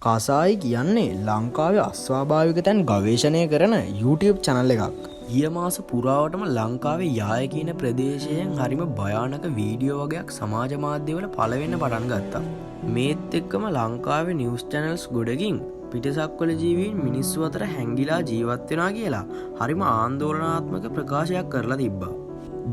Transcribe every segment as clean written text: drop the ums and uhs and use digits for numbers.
කසායි කියන්නේ ලංකාවේ අස්වාභාවික තැන් ගවේෂණය කරන YouTube channel එකක්. ඊය මාස පුරාවටම ලංකාවේ යාය කියන ප්‍රදේශයෙන් හරිම භයානක වීඩියෝ වගේක් සමාජ මාධ්‍යවල පළවෙන්න පටන් ගත්තා. මේත් එක්කම ලංකාවේ නිවුස් channels ගොඩකින් පිටසක්වල ජීවීන් මිනිස්සු අතර හැංගිලා ජීවත් වෙනවා කියලා හරිම ආందోලනාත්මක ප්‍රකාශයක් කරලා තිබ්බා.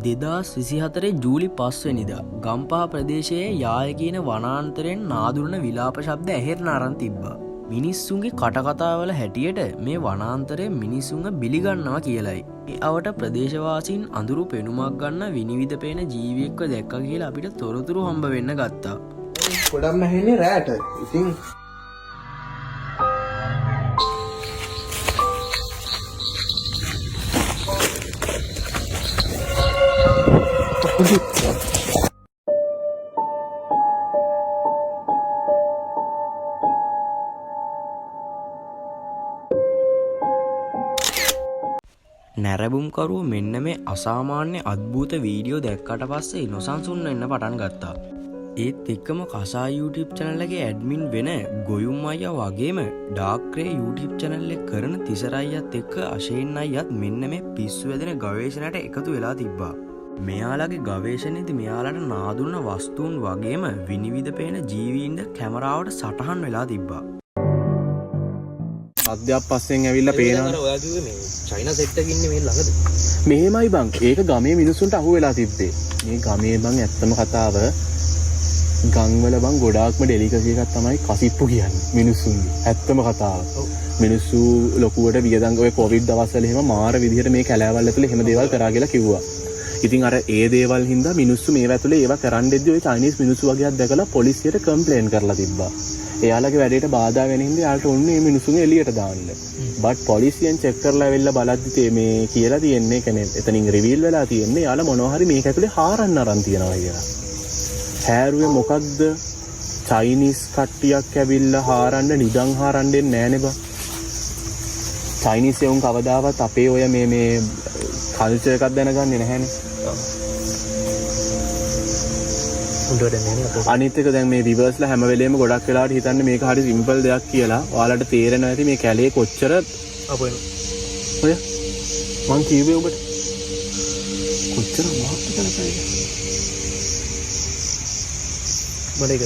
2024 ජූලි 5 වෙනිදා ගම්පහ ප්‍රදේශයේ යාය කියන වනාන්තරයෙන් නාදුරන විලාප ශබ්ද ඇහෙන්න අරන් තිබ්බා. මිනිස්සුන්ගේ කටකතාවල හැටියට මේ වනාන්තරය මිනිස්සුන්ව බිලිගන්නවා කියලයි. ඒ අවට ප්‍රදේශවාසීන් අඳුරු පෙනුමක් ගන්න විනිවිද පේන ජීවියෙක්ව දැක්කා කියලා අපිට තොරතුරු හම්බ වෙන්න ගත්තා. ගොඩක්ම ඇහෙන්නේ රෑට. ඉතින් නැරඹුම්කරුව මෙන්න මේ අසාමාන්‍ය අද්භූත වීඩියෝ දැක්කට පස්සේ නොසන්සුන් වෙන්න පටන් ගත්තා. ඒත් එක්කම කසා YouTube channel එකේ ඇඩ්මින් වෙන ගොයුම් අයියා වගේම ඩාර්ක් ග්‍රේ YouTube channel එක කරන තිසරයියත් එක්ක අශේන් අයියත් මෙන්න මේ පිස්සු වැදෙන ගවේෂණයට එකතු වෙලා තිබ්බා. මෙයාලගේ ගවේෂණයේදී මෙයාලට නාදුන වස්තුන් වගේම විනිවිද පේන ජීවීන්ද කැමරාවට සටහන් වෙලා තිබ්බා. අධ්‍යාප පස්සෙන් ඇවිල්ලා පේනවා. ඔයා කිව්වේ මේ චයිනා සෙට් එකක් ඉන්නේ මේ ළඟද? මෙහෙමයි බං. ඒක ගමේ මිනිස්සුන්ට අහු වෙලා තිබ්බේ. මේ ගමේ බං ඇත්තම කතාව ගම්වල බං ගොඩාක්ම ඩෙලිකසි එකක් තමයි කසිප්පු කියන්නේ මිනිස්සුන්ගේ. ඇත්තම කතාව. මිනිස්සු ලොකුවට වියදම් ඔය කොවිඩ් දවස්වල එහෙම මාර විදිහට මේ කැලෑවල් ඇතුලේ එහෙම දේවල් කරා කියලා කිව්වා. ඉතින් අර ඒ දේවල් හින්දා මිනිස්සු මේව ඇතුලේ ඒවා කරන් දෙද්දි ඔය චයිනීස් මිනිස්සු වගේක් දැකලා පොලිසියට කම්ප්ලේන් කරලා තිබ්බා. එයාලගේ වැඩේට බාධා වෙන හින්දා යාලට ඕනේ මේ මිනිස්සුන්ගේ එළියට දාන්න. බට් පොලිසියෙන් චෙක් කරලා වෙල්ල බලද්දි මේ කියලා තියෙන්නේ කියන්නේ එතනින් රිවීල් වෙලා තියෙන්නේ යාලා මොනවා හරි මේක ඇතුලේ හාරන්න අරන් තියනවා කියලා. හැරුවේ මොකක්ද? චයිනීස් කට්ටියක් ඇවිල්ලා හාරන්න නිදන් හාරන්න දෙන්නේ නෑනේ බා. චයිනීස් එවුන් කවදාවත් අපේ ඔය මේ කල්චර් එකක් දැනගන්නේ නැහැනේ. අනිත් එක දැන් මේ රිවර්ස්ලා හැම වෙලේම ගොඩක් වෙලාවට හිතන්නේ මේක හරි සිම්පල් දෙයක් කියලා. ඔයාලට තේරෙනවා ඇති මේ කැලේ කොච්චර අපේ ඔය මං කිව්වේ ඔබට කොච්චර මාත් කරලා